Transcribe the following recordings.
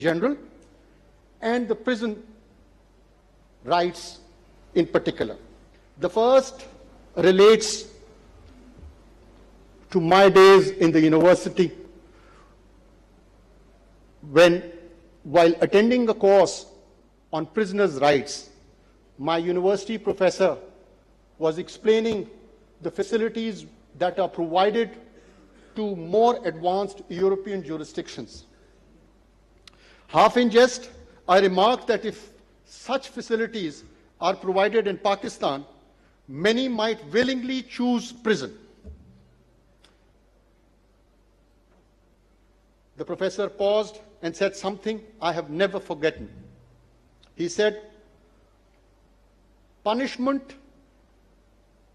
general and the prison rights in particular. The first relates to my days in the university when, while attending a course on prisoners' rights, my university professor was explaining the facilities that are provided to more advanced European jurisdictions. Half in jest, I remarked that if such facilities are provided in Pakistan, many might willingly choose prison. The professor paused and said something I have never forgotten. He said, punishment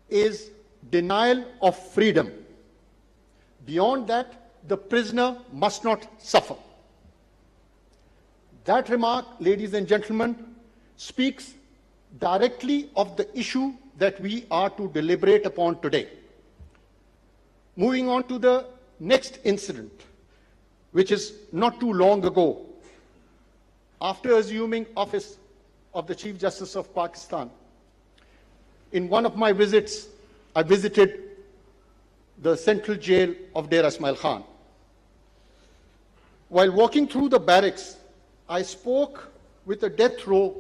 is denial of freedom. Beyond that, the prisoner must not suffer. That remark, ladies and gentlemen, speaks directly of the issue that we are to deliberate upon today. Moving on to the next incident, which is not too long ago. After assuming office of the Chief Justice of Pakistan, in one of my visits, I visited the central jail of Dera Ismail Khan. While walking through the barracks, I spoke with a death row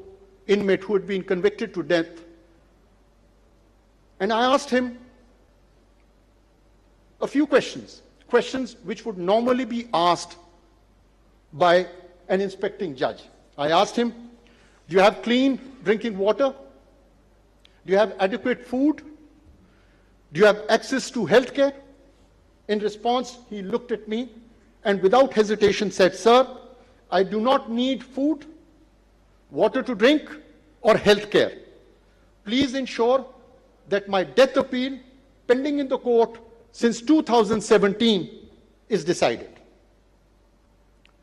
inmate who had been convicted to death, and I asked him a few questions which would normally be asked by an inspecting judge. I asked him, do you have clean drinking water? Do you have adequate food? Do you have access to health care? In response, he looked at me and without hesitation said, sir, I do not need food, water to drink, or health care. Please ensure that my death appeal pending in the court since 2017 is decided.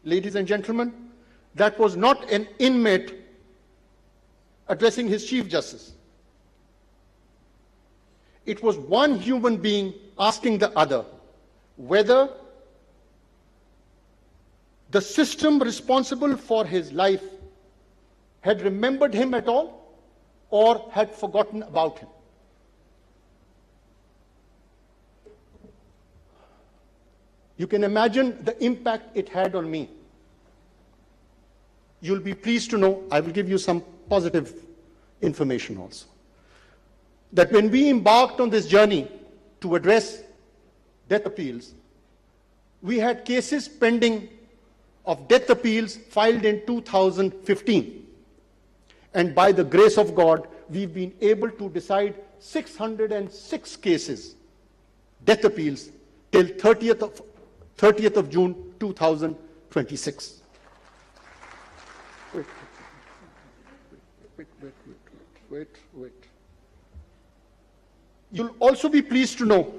Ladies and gentlemen, that was not an inmate addressing his Chief Justice. It was one human being asking the other whether the system responsible for his life had remembered him at all or had forgotten about him. You can imagine the impact it had on me. You'll be pleased to know, I will give you some positive information also, that when we embarked on this journey to address death appeals, we had cases pending of death appeals filed in 2015. And by the grace of God, we've been able to decide 606 cases, death appeals, till 30th of June 2026. Wait. You'll also be pleased to know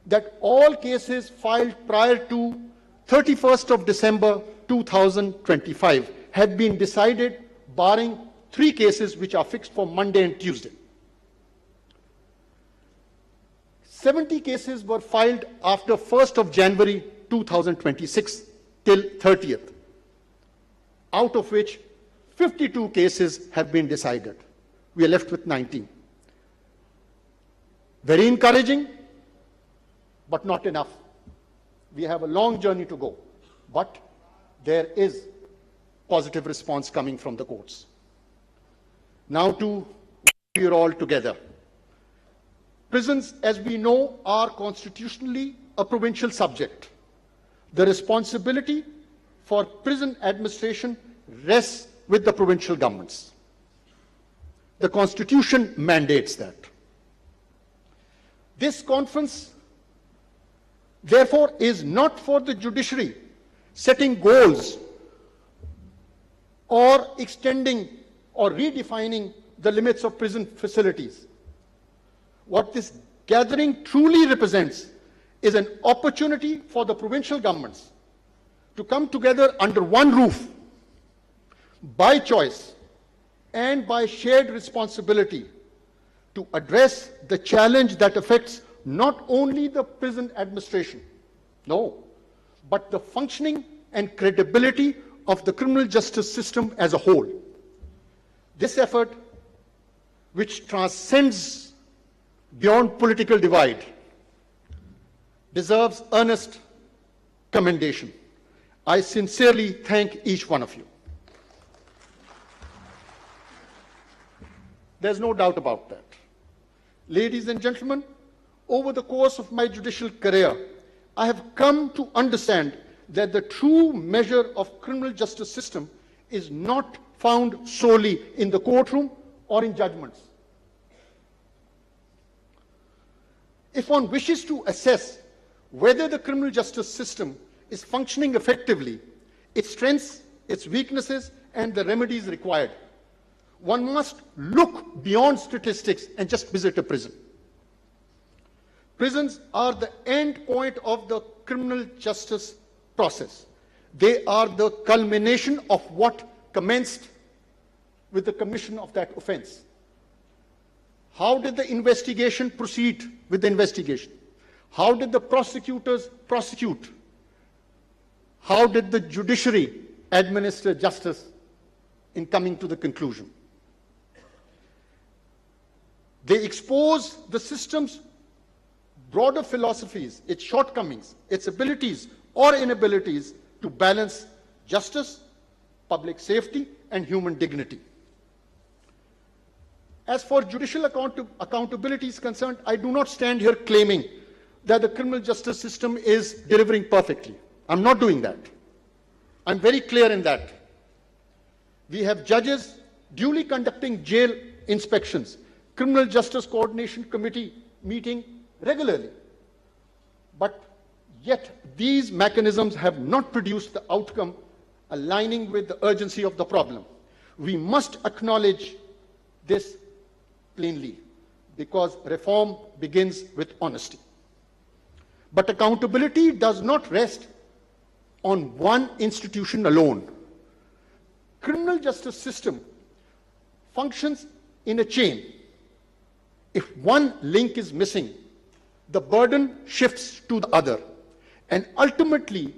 that all cases filed prior to 31st of December 2025 have been decided, barring 3 cases which are fixed for Monday and Tuesday. 70 cases were filed after 1st of January 2026 till 30th, out of which 52 cases have been decided. We are left with 19. Very encouraging, but not enough. We have a long journey to go, but there is positive response coming from the courts. Now to we are all together. Prisons, as we know, are constitutionally a provincial subject. The responsibility for prison administration rests with the provincial governments. The Constitution mandates that. This conference, therefore, is not for the judiciary setting goals or extending or redefining the limits of prison facilities. What this gathering truly represents is an opportunity for the provincial governments to come together under one roof, by choice and by shared responsibility, to address the challenge that affects not only the prison administration, no, but the functioning and credibility of the criminal justice system as a whole. This effort, which transcends beyond political divide, deserves earnest commendation. I sincerely thank each one of you. There's no doubt about that. Ladies and gentlemen, over the course of my judicial career, I have come to understand that the true measure of criminal justice system is not found solely in the courtroom or in judgments. If one wishes to assess whether the criminal justice system is functioning effectively, its strengths, its weaknesses, and the remedies required, one must look beyond statistics and just visit a prison. Prisons are the end point of the criminal justice process. They are the culmination of what commenced with the commission of that offense. How did the investigation proceed with the investigation? How did the prosecutors prosecute? How did the judiciary administer justice in coming to the conclusion? They expose the system's broader philosophies, its shortcomings, its abilities or inabilities to balance justice, public safety, and human dignity. As for judicial accountability is concerned, I do not stand here claiming that the criminal justice system is delivering perfectly. I'm not doing that. I'm very clear in that. We have judges duly conducting jail inspections, Criminal Justice Coordination Committee meeting regularly. But yet these mechanisms have not produced the outcome aligning with the urgency of the problem. We must acknowledge this plainly, because reform begins with honesty. But accountability does not rest on one institution alone. Criminal justice system functions in a chain. If one link is missing, the burden shifts to the other, and ultimately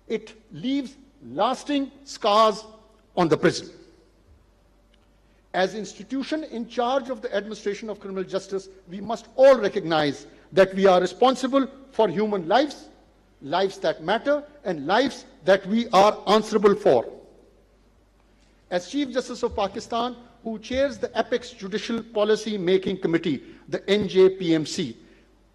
it leaves lasting scars on the prison. As institution in charge of the administration of criminal justice, we must all recognize that we are responsible for human lives, lives that matter, and lives that we are answerable for. As Chief Justice of Pakistan, who chairs the Apex Judicial Policy Making Committee, the NJPMC.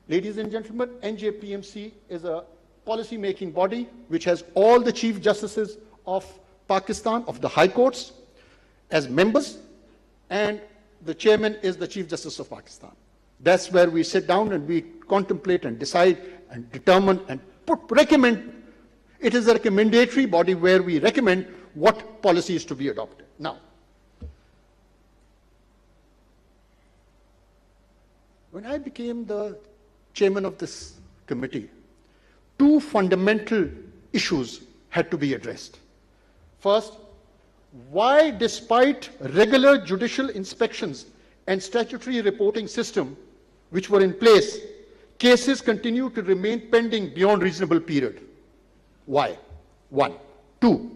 Ladies and gentlemen, NJPMC is a policy making body which has all the Chief Justices of Pakistan, of the High Courts, as members, and the chairman is the Chief Justice of Pakistan. That's where we sit down and we contemplate and decide and determine and recommend. It is a recommendatory body where we recommend what policy is to be adopted. Now, when I became the chairman of this committee, two fundamental issues had to be addressed. First, why, despite regular judicial inspections and statutory reporting system which were in place, cases continue to remain pending beyond reasonable period? Why? One. Two,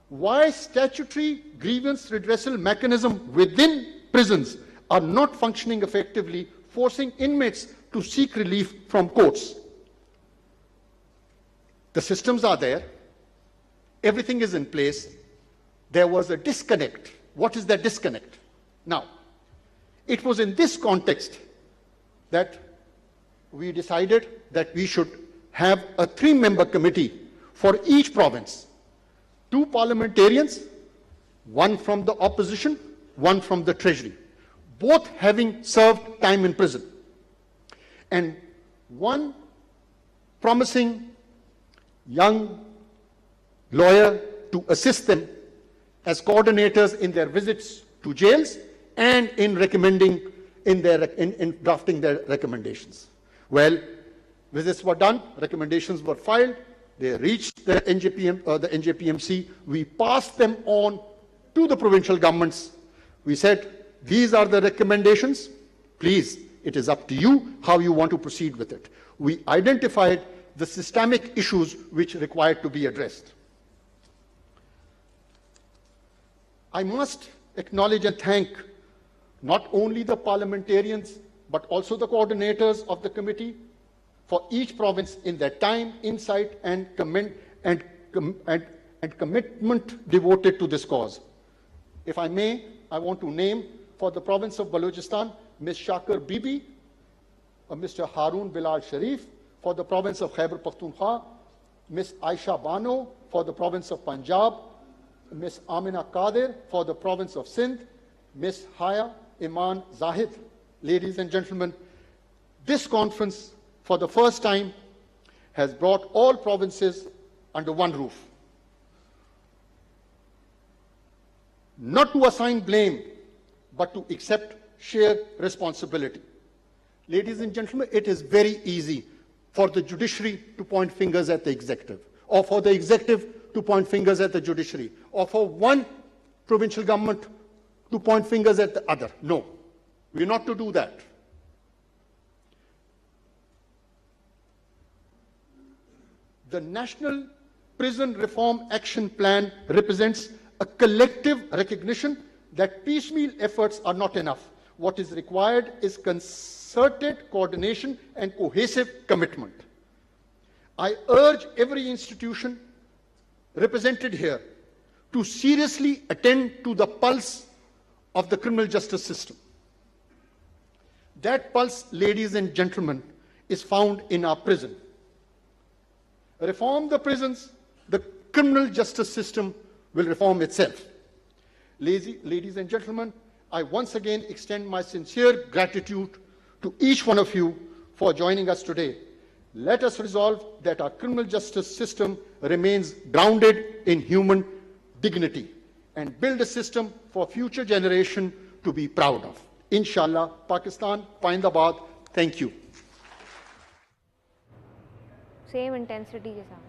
why statutory grievance redressal mechanism within prisons are not functioning effectively, forcing inmates to seek relief from courts? The systems are there. Everything is in place. There was a disconnect. What is that disconnect? Now, it was in this context that we decided that we should have a 3-member committee for each province. 2 parliamentarians, 1 from the opposition, 1 from the treasury, both having served time in prison, and 1 promising young lawyer to assist them as coordinators in their visits to jails and in recommending in drafting their recommendations. Well, visits were done, recommendations were filed, they reached the NJPMC. We passed them on to the provincial governments. We said, these are the recommendations. Please, it is up to you how you want to proceed with it. We identified the systemic issues which required to be addressed. I must acknowledge and thank not only the parliamentarians, but also the coordinators of the committee for each province in their time, insight, and commitment devoted to this cause. If I may, I want to name for the province of Balochistan, Ms. Shakir Bibi, Mr. Harun Bilal Sharif, for the province of Khyber Pakhtunkhwa, Ms. Aisha Bano for the province of Punjab, Ms. Amina Qadir for the province of Sindh, Ms. Haya Iman Zahid. Ladies and gentlemen, this conference for the first time has brought all provinces under one roof. Not to assign blame, but to accept shared responsibility. Ladies and gentlemen, it is very easy for the judiciary to point fingers at the executive, or for the executive to point fingers at the judiciary, or for one provincial government to point fingers at the other. No, we're not to do that. The National Prison Reform Action Plan represents a collective recognition that piecemeal efforts are not enough. What is required is concerted coordination and cohesive commitment. I urge every institution represented here to seriously attend to the pulse of the criminal justice system. That pulse, ladies and gentlemen, is found in our prison. Reform the prisons, the criminal justice system will reform itself. Ladies and gentlemen, I once again extend my sincere gratitude to each one of you for joining us today. Let us resolve that our criminal justice system remains grounded in human dignity and build a system for future generation to be proud of. Inshallah, Pakistan, Paindabad, thank you. Same intensity के साथ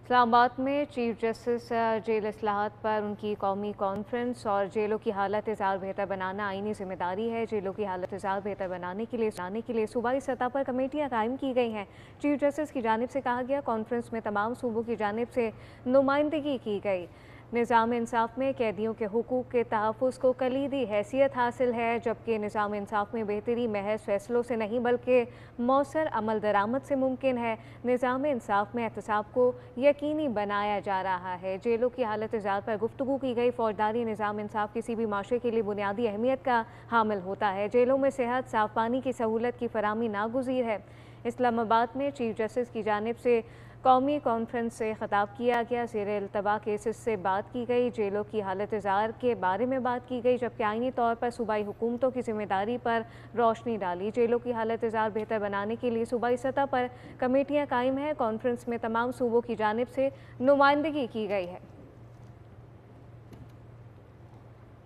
इस्लामाबाद में chief justice jail इस्लाहात पर उनकी कौमी conference और जेलों की हालत इज़ार बेहतर बनाना आईनी जिम्मेदारी है। जेलों की हालत इज़ार बेहतर बनाने के लिए सूबाई सतह पर कमेटियां कायम की गई हैं। चीफ जस्टिस की जानिब से कहा गया, कॉन्फ्रेंस में तमाम सूबों की जानिब से नुमाइंदगी की गई। निज़ाम इंसाफ में कैदियों के हुकूक के तहफ़्फ़ुज़ को कलीदी हैसियत हासिल है, जबकि निज़ाम इंसाफ में बेहतरी महज फैसलों से नहीं बल्कि मौसर अमल दरामद से मुमकिन है। निज़ाम इंसाफ में एहतसाब को यकीनी बनाया जा रहा है। जेलों की हालत इज़ार पर गुफ्तगू की गई। फौजदारी निज़ाम इंसाफ किसी भी माशरे के लिए बुनियादी अहमियत का हामिल होता है। जेलों में सेहत, साफ़ पानी की सहूलत की फराहमी नागुज़ीर है। इस्लामाबाद में चीफ जस्टिस की जानिब से कौमी कॉन्फ्रेंस से खिताब किया गया। ज़ेर इल्तवा केसेस से बात की गई। जेलों की हालत इज़ार के बारे में बात की गई, जबकि आईनी तौर पर सूबाई हुकूमतों की जिम्मेदारी पर रोशनी डाली। जेलों की हालत इज़ार बेहतर बनाने के लिए सूबाई सतह पर कमेटियाँ कायम हैं। कॉन्फ्रेंस में तमाम सूबों की जानिब से नुमाइंदगी की गई है।